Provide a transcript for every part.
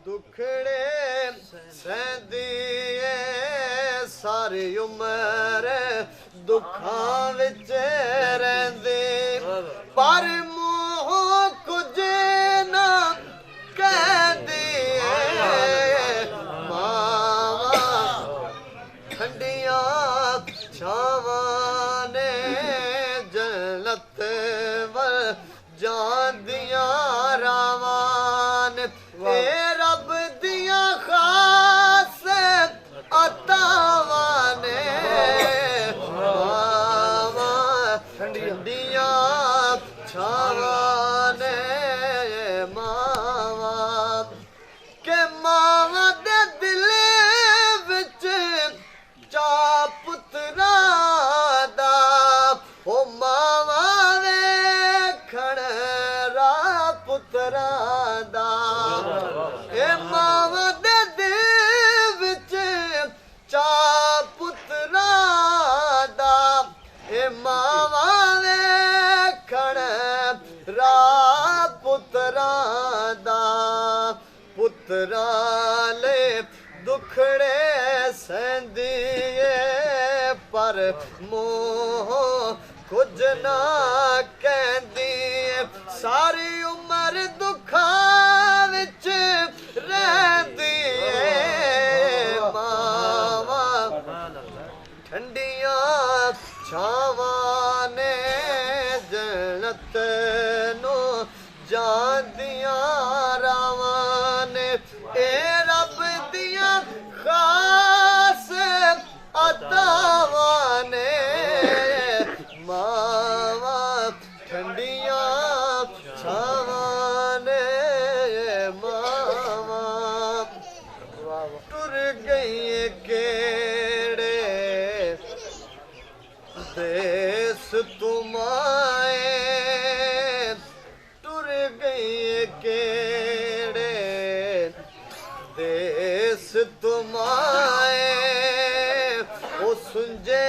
दुखड़े सहदिए सारी उम्र दुखां विच रहिंदे पर मूंहों कुछ ना कहदी मावा ठंडियां छावां ने जन्नत वल जांदियां रावां ने रब दियां खास अतावां ने मावा ठंडियां छावां ने मावा के मावा दे दिल विच चा पुत्रा दा ओ मावा वेखण रा पुत्रा दा ए मावा दे दिल विच चा पुत्रा दा ए मावा वेखण रा पुत्रा दा पुत्रा ले दुखड़े सहंदिए पर मोह कुछ ना कहंदी सारी उम्र दुखां विच रहंदी मावा ठंडियां छावां ने जन्नत नो जांदियां रावां ने ए रब दियां खास अतावां ने मावा ठंडियां छावां ने मावा टुर गई केड़े देस तुमाए टुर गई केड़े देस तुमाए ओ सुंजे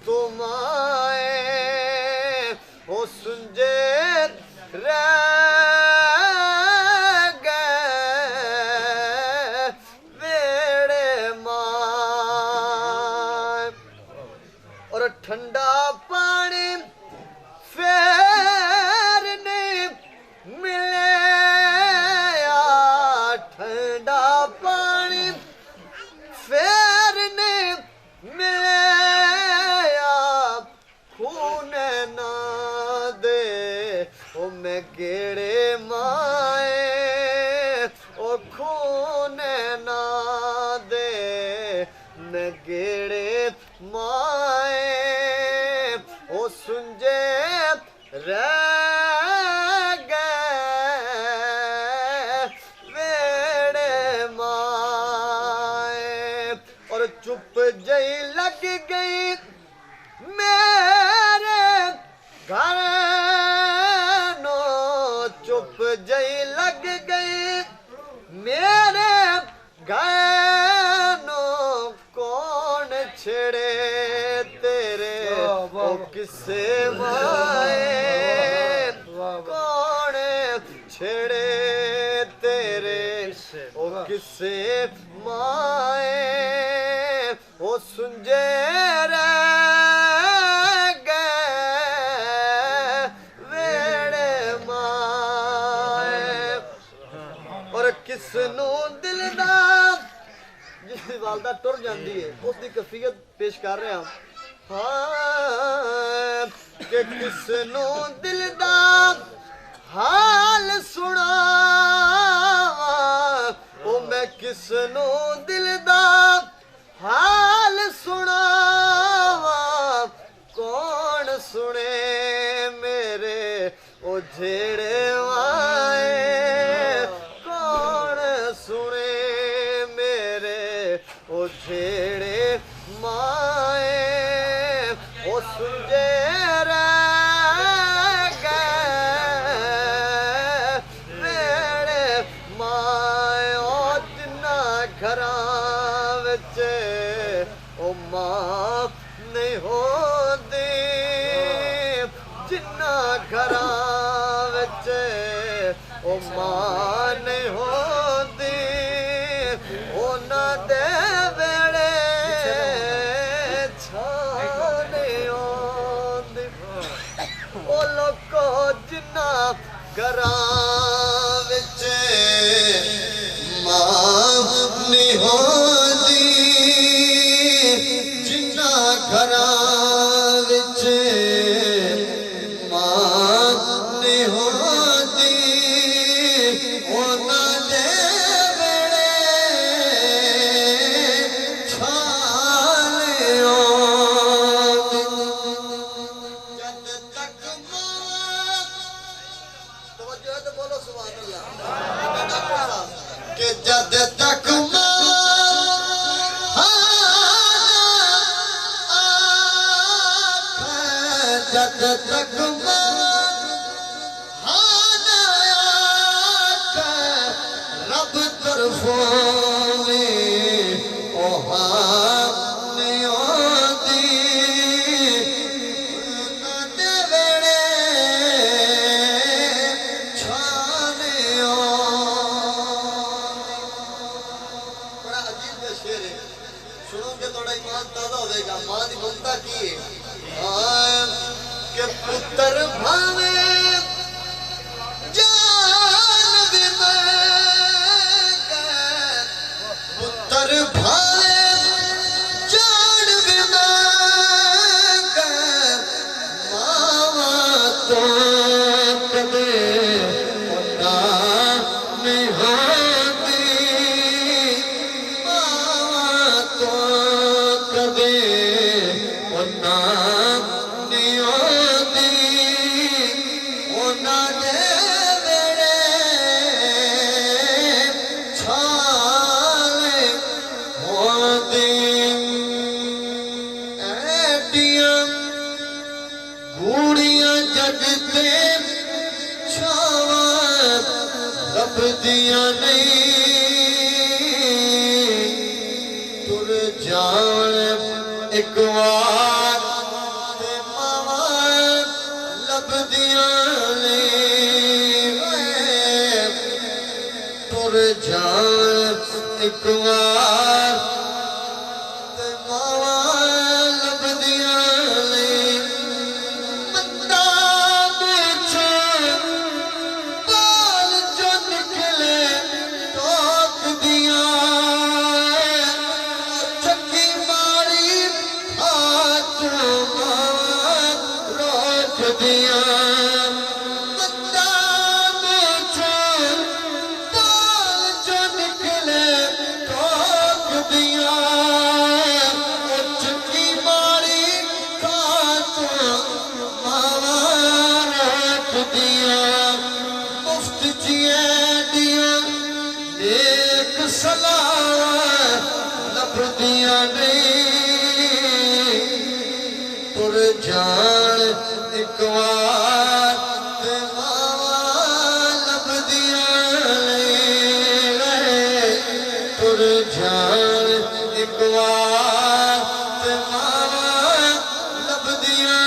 तुमाए ओ सुंजे रह गए वेड़े माए और ठंडा पानी फेर नहीं मिले ठंडा पानी फेर नहीं मिले मैं केड़े माए ओ खून ना दे मैं केड़े माए ओ सुंजे रह गए वेड़े माए और चुप जई लग गई मेरे घर चुप जई लग गई मेरे किसे माए कौन छेड़े तेरे ओ किसे माए ओ सुंजे किसनू दिलदार जिसकी वालदा टुर जाती है उसकी कफियत पेश कर रहे हैं हाँ कि किसनू दिलदार हाल सुना ओ मैं किसनू दिलदार हाल सुना कौन सुने मेरे ओ जेड़े छेड़े माए ओ सुंजे मेरे माए ओ जिन्ना घरां विच ओ मां नहीं होंदी जिन्ना घरां विच ओ मां नहीं होंदी उन्हां दे घरां विच मां नहीं होंदी जिन्ना घरां विच मां नहीं होंदी उन्हां दे वेड़े छाले कि जद तक जद तक रब तरफों ओ नहीं होती सुनोगे थोड़ा ईमान ताजा हो जाएगा मां की ममता की है कि पुत्र भावे जान भी पुत्र भावे जान भी मावा तो कदे नहीं होती जगते छावा रब दिया नहीं तुर जान एक बार मावा लब दिया नहीं तुर जान एक बार मावा लब दिया जान एक बार लब दिया तुर जान एक बार लब दिया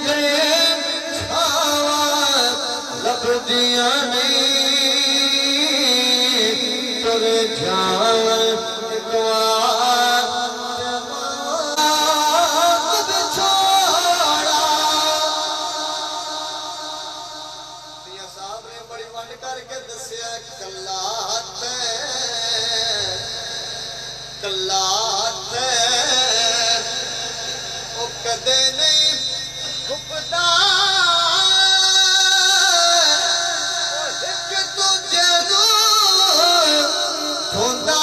ते छावा लभदियां नहीं तुर जावन एक बार जवाब छोड़ा। मियां साहब ने बड़ी वंड करके दसिया कल्ला कल्ला ओ कदे नहीं खुपदा एक दूजे नूं खोंदा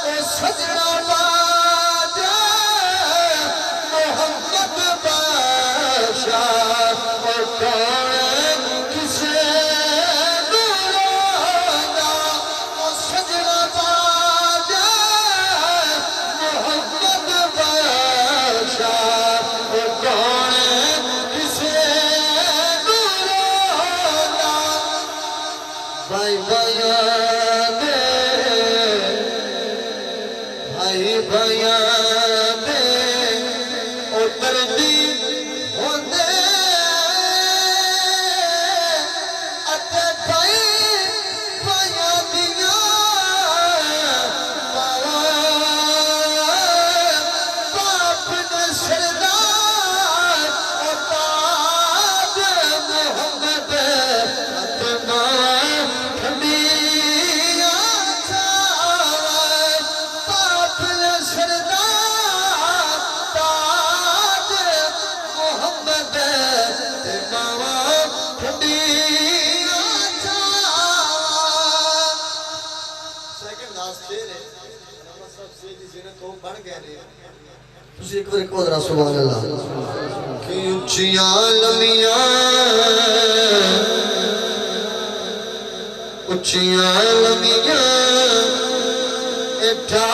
ओ सजना बाजा मोहम्मद बादशाह ओ कौन किसे भाई भैया दे उतर दी होंदे अते भाई भैया दिया बाप ने सरदार औताद मोहम्मद अते एक बार को जरा सुभान अल्लाह कि ऊंचियां लमियां एठा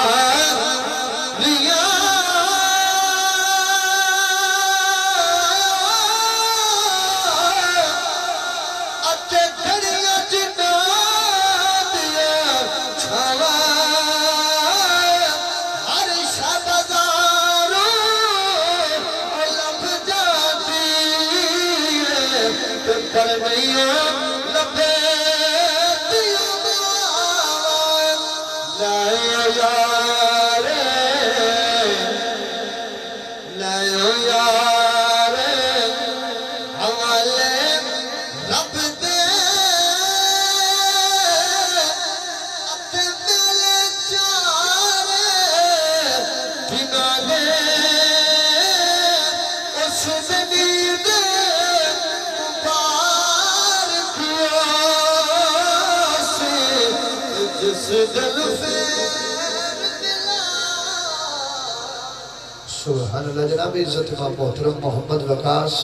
पर नहीं लभे लायो यार हवाले रब दे अपने मेले चारे बिना दे उस नींद जिस दिल सुभान अल्लाह। जनाब इज्जत मोहतरम मोहम्मद वकास